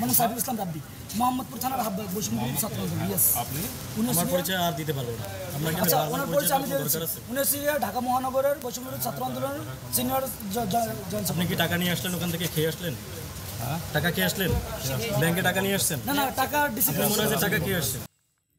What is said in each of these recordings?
আমার নাম সাইফুল ইসলাম রাব্বি, মোহাম্মদপুর থানার আহ্বায়ক বৈষম্য বিরোধী ছাত্র আন্দোলন। আপনি আমার পরিচয় আর দিতে পারবো না। আচ্ছা, ওনার পরিচয় আমি দিচ্ছি। উনি হচ্ছে ঢাকা মহানগরের বৈষম্য বিরোধী ছাত্র আন্দোলনের সিনিয়র। আপনি কি টাকা নিয়ে আসলেন ওখান থেকে? খেয়ে আসলেন? টাকা খেয়ে আসলেন? ব্যাংকে টাকা নিয়ে আসছেন? না, টাকা ডিসিপ্লিন মনে হচ্ছে টাকা খেয়ে আসছেন।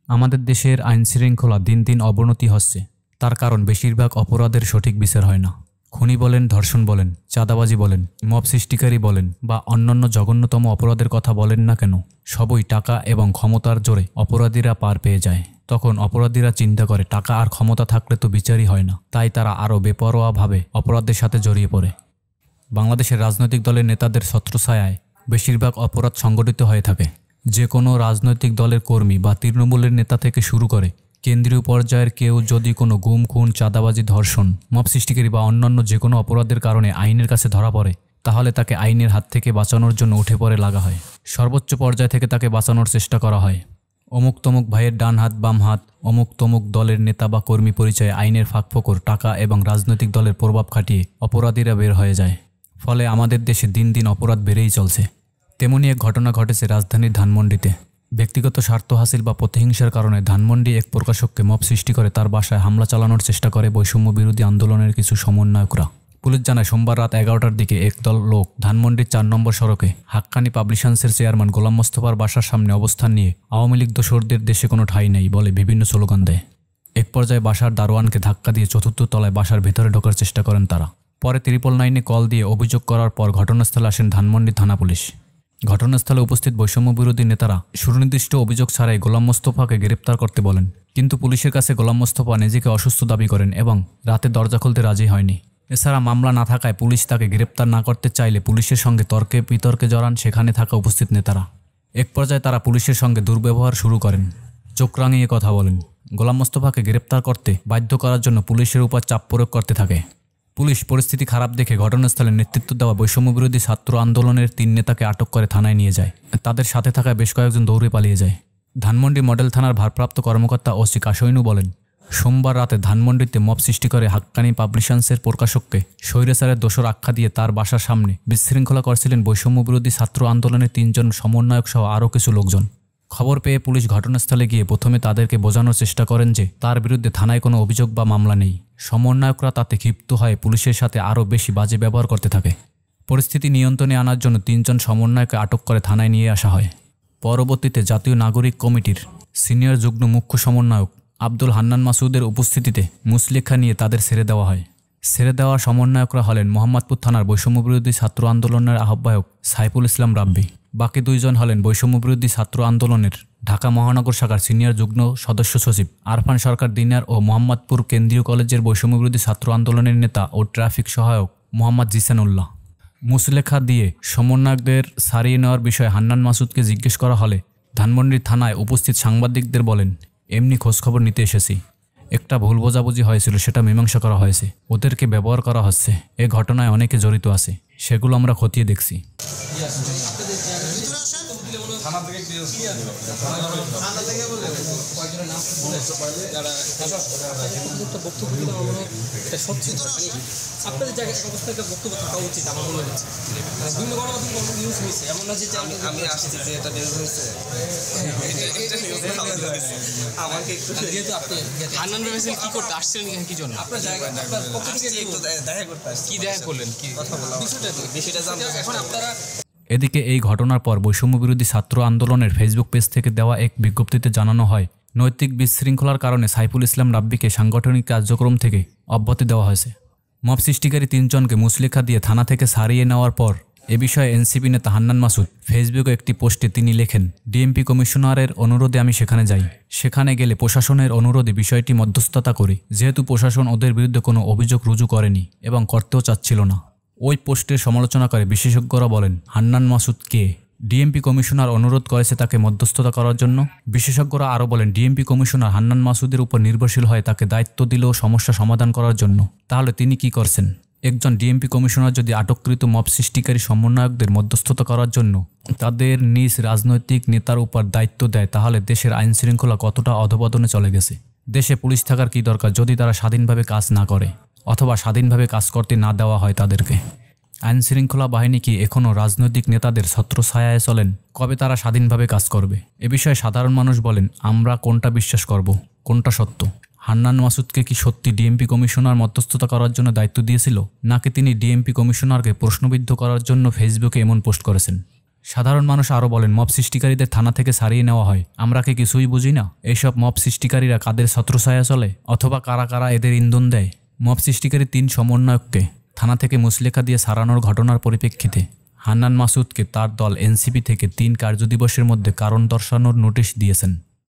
আমাদের দেশের আইন শৃঙ্খলা দিন দিন অবনতি হচ্ছে। তার কারণ বেশিরভাগ অপরাধের সঠিক বিচার হয় না। খুনি বলেন, ধর্ষণ বলেন, চাঁদাবাজি বলেন, মব সৃষ্টিকারী বলেন বা অন্যান্য জঘন্যতম অপরাধের কথা বলেন না কেন, সবই টাকা এবং ক্ষমতার জোরে অপরাধীরা পার পেয়ে যায়। তখন অপরাধীরা চিন্তা করে টাকা আর ক্ষমতা থাকলে তো বিচারই হয় না, তাই তারা আরও বেপরোয়াভাবে অপরাধের সাথে জড়িয়ে পড়ে। বাংলাদেশের রাজনৈতিক দলের নেতাদের ছত্রছায়ায় বেশিরভাগ অপরাধ সংগঠিত হয়ে থাকে। যে কোনো রাজনৈতিক দলের কর্মী বা তৃণমূলের নেতা থেকে শুরু করে কেন্দ্রীয় পর্যায়ের কেউ যদি কোনো গুম, খুন, চাঁদাবাজি, ধর্ষণ, মব সৃষ্টিকারী বা অন্যান্য যে কোনো অপরাধের কারণে আইনের কাছে ধরা পড়ে, তাহলে তাকে আইনের হাত থেকে বাঁচানোর জন্য উঠে পড়ে লাগা হয়। সর্বোচ্চ পর্যায় থেকে তাকে বাঁচানোর চেষ্টা করা হয়। অমুক তমুক ভাইয়ের ডান হাত, বাম হাত, অমুক তমুক দলের নেতা বা কর্মী পরিচয়ে আইনের ফাঁকফোকর, টাকা এবং রাজনৈতিক দলের প্রভাব খাটিয়ে অপরাধীরা বের হয়ে যায়। ফলে আমাদের দেশে দিন দিন অপরাধ বেড়েই চলছে। তেমনই এক ঘটনা ঘটেছে রাজধানীর ধানমন্ডিতে। ব্যক্তিগত স্বার্থ হাসিল বা প্রতিহিংসার কারণে ধানমন্ডি এক প্রকাশককে মব সৃষ্টি করে তার বাসায় হামলা চালানোর চেষ্টা করে বৈষম্য বিরোধী আন্দোলনের কিছু সমন্বয়করা। পুলিশ জানায়, সোমবার রাত 11টার দিকে একদল লোক ধানমন্ডির 4 নম্বর সড়কে হাক্কানি পাবলিশান্সের চেয়ারম্যান গোলাম মোস্তফার বাসার সামনে অবস্থান নিয়ে আওয়ামী লীগ দোসরদের দেশে কোনো ঠাঁই নেই বলে বিভিন্ন স্লোগান দেয়। এক পর্যায়ে বাসার দারোয়ানকে ধাক্কা দিয়ে 4র্থ তলায় বাসার ভেতরে ঢোকার চেষ্টা করেন তারা। পরে 999-এ কল দিয়ে অভিযোগ করার পর ঘটনাস্থলে আসেন ধানমন্ডি থানা পুলিশ। ঘটনাস্থলে উপস্থিত বৈষম্য বিরোধী নেতারা সুনির্দিষ্ট অভিযোগ ছাড়াই গোলাম মোস্তফাকে গ্রেপ্তার করতে বলেন, কিন্তু পুলিশের কাছে গোলাম মোস্তফা নিজেকে অসুস্থ দাবি করেন এবং রাতে দরজা খুলতে রাজি হয়নি। এছাড়া মামলা না থাকায় পুলিশ তাকে গ্রেপ্তার না করতে চাইলে পুলিশের সঙ্গে তর্কে বিতর্কে জড়ান সেখানে থাকা উপস্থিত নেতারা। এক পর্যায়ে তারা পুলিশের সঙ্গে দুর্ব্যবহার শুরু করেন, চোখ রাঙিয়ে কথা বলেন। গোলাম মোস্তফাকে গ্রেপ্তার করতে বাধ্য করার জন্য পুলিশের উপর চাপ প্রয়োগ করতে থাকে। পুলিশ পরিস্থিতি খারাপ দেখে ঘটনাস্থলে নেতৃত্ব দেওয়া বৈষম্য বিরোধী ছাত্র আন্দোলনের 3 নেতাকে আটক করে থানায় নিয়ে যায়। তাদের সাথে থাকা বেশ কয়েকজন দৌড়ে পালিয়ে যায়। ধানমন্ডি মডেল থানার ভারপ্রাপ্ত কর্মকর্তা ওসি কাশৈনু বলেন, সোমবার রাতে ধানমন্ডিতে মব সৃষ্টি করে হাক্কানি পাবলিশান্সের প্রকাশককে স্বৈরাচারের দোসর আখ্যা দিয়ে তার বাসার সামনে বিশৃঙ্খলা করছিলেন বৈষম্য বিরোধী ছাত্র আন্দোলনের 3 জন সমন্বয়ক সহ আরও কিছু লোকজন। খবর পেয়ে পুলিশ ঘটনাস্থলে গিয়ে প্রথমে তাদেরকে বোঝানোর চেষ্টা করেন যে তার বিরুদ্ধে থানায় কোনো অভিযোগ বা মামলা নেই। সমন্বয়করা তাতে ক্ষিপ্ত হয়ে পুলিশের সাথে আরও বেশি বাজে ব্যবহার করতে থাকে। পরিস্থিতি নিয়ন্ত্রণে আনার জন্য 3 জন সমন্বয়কে আটক করে থানায় নিয়ে আসা হয়। পরবর্তীতে জাতীয় নাগরিক কমিটির সিনিয়র যুগ্ম মুখ্য সমন্বয়ক আব্দুল হান্নান মাসুদের উপস্থিতিতে মুচলেখা নিয়ে তাদের ছেড়ে দেওয়া হয়। ছেড়ে দেওয়া সমন্বয়করা হলেন মোহাম্মদপুর থানার বৈষম্য বিরোধী ছাত্র আন্দোলনের আহ্বায়ক সাইফুল ইসলাম রাব্বি। বাকি 2 জন হলেন বৈষম্য বিরোধী ছাত্র আন্দোলনের ঢাকা মহানগর শাখার সিনিয়র যুগ্ম সদস্য সচিব আরফান সরকার দিনার ও মোহাম্মদপুর কেন্দ্রীয় কলেজের বৈষম্য বিরোধী ছাত্র আন্দোলনের নেতা ও ট্রাফিক সহায়ক মোহাম্মদ জিসানুল্লাহ। মুচলেখা দিয়ে সমন্বয়কদের সারিয়ে নেওয়ার বিষয়ে হান্নান মাসুদকে জিজ্ঞেস করা হলে ধানমন্ডি থানায় উপস্থিত সাংবাদিকদের বলেন, এমনি খোঁজখবর নিতে এসেছি। একটা ভুল বোঝাবুঝি হয়েছিল, সেটা মীমাংসা করা হয়েছে। ওদেরকে ব্যবহার করা হচ্ছে। এ ঘটনায় অনেকে জড়িত আছে, সেগুলো আমরা খতিয়ে দেখছি। আপনাদের জায়গায় অবস্থা একটা বক্তব্য থাকা উচিত আমার মনে হচ্ছে। বিভিন্ন গণমাধ্যম নিউজ হয়েছে, এমন না যে আমি আসছি যে এটা নিউজ হয়েছে, আমাকে একটু যেহেতু আপনি হান্নান ভেবেছেন কি করতে আসছিলেন, কি জন্য আপনার জায়গায় আপনার পক্ষ থেকে একটু দেখা করতে আসছি। কি দেখা করলেন, কি কথা বললাম, বিষয়টা জানতে। এখন আপনারা এদিকে এই ঘটনার পর বৈষম্য বিরোধী ছাত্র আন্দোলনের ফেসবুক পেজ থেকে দেওয়া এক বিজ্ঞপ্তিতে জানানো হয়, নৈতিক বিশৃঙ্খলার কারণে সাইফুল ইসলাম রাব্বিকে সাংগঠনিক কার্যক্রম থেকে অব্যাহতি দেওয়া হয়েছে। মব সৃষ্টিকারী 3 জনকে মুচলেখা দিয়ে থানা থেকে সারিয়ে নেওয়ার পর এ বিষয়ে এনসিপি নেতা হান্নান মাসুদ ফেসবুকে একটি পোস্টে তিনি লেখেন, ডিএমপি কমিশনারের অনুরোধে আমি সেখানে যাই। সেখানে গেলে প্রশাসনের অনুরোধে বিষয়টি মধ্যস্থতা করি, যেহেতু প্রশাসন ওদের বিরুদ্ধে কোনো অভিযোগ রুজু করেনি এবং করতেও চাচ্ছিল না। ওই পোস্টের সমালোচনা করে বিশেষজ্ঞরা বলেন, হান্নান মাসুদ কে? ডিএমপি কমিশনার অনুরোধ করেছে তাকে মধ্যস্থতা করার জন্য। বিশেষজ্ঞরা আরও বলেন, ডিএমপি কমিশনার হান্নান মাসুদের উপর নির্ভরশীল হয়ে তাকে দায়িত্ব দিলেও সমস্যা সমাধান করার জন্য। তাহলে তিনি কি করছেন? একজন ডিএমপি কমিশনার যদি আটককৃত মব সৃষ্টিকারী সমন্বয়কদের মধ্যস্থতা করার জন্য তাদের নিজ রাজনৈতিক নেতার উপর দায়িত্ব দেয়, তাহলে দেশের আইন শৃঙ্খলা কতটা অধপতনে চলে গেছে। দেশে পুলিশ থাকার কি দরকার যদি তারা স্বাধীনভাবে কাজ না করে অথবা স্বাধীনভাবে কাজ করতে না দেওয়া হয় তাদেরকে। আইনশৃঙ্খলা বাহিনী কি এখনও রাজনৈতিক নেতাদের ছত্রছায়ায় চলেন? কবে তারা স্বাধীনভাবে কাজ করবে? এ বিষয়ে সাধারণ মানুষ বলেন, আমরা কোনটা বিশ্বাস করব, কোনটা সত্য? হান্নান মাসুদকে কি সত্যি ডিএমপি কমিশনার মধ্যস্থতা করার জন্য দায়িত্ব দিয়েছিল, নাকি তিনি ডিএমপি কমিশনারকে প্রশ্নবিদ্ধ করার জন্য ফেসবুকে এমন পোস্ট করেছেন? সাধারণ মানুষ আরও বলেন, মব সৃষ্টিকারীদের থানা থেকে সারিয়ে নেওয়া হয়, আমরা কি কিছুই বুঝি না? এইসব মব সৃষ্টিকারীরা কাদের ছত্রছায়া চলে, অথবা কারা কারা এদের ইন্ধন দেয়? মব সৃষ্টিকারী 3 সমন্বয়ককে থানা থেকে মুচলেখা দিয়ে সারানোর ঘটনার পরিপ্রেক্ষিতে হান্নান মাসুদকে তার দল এনসিপি থেকে 3 কার্যদিবসের মধ্যে কারণ দর্শানোর নোটিশ দিয়েছেন।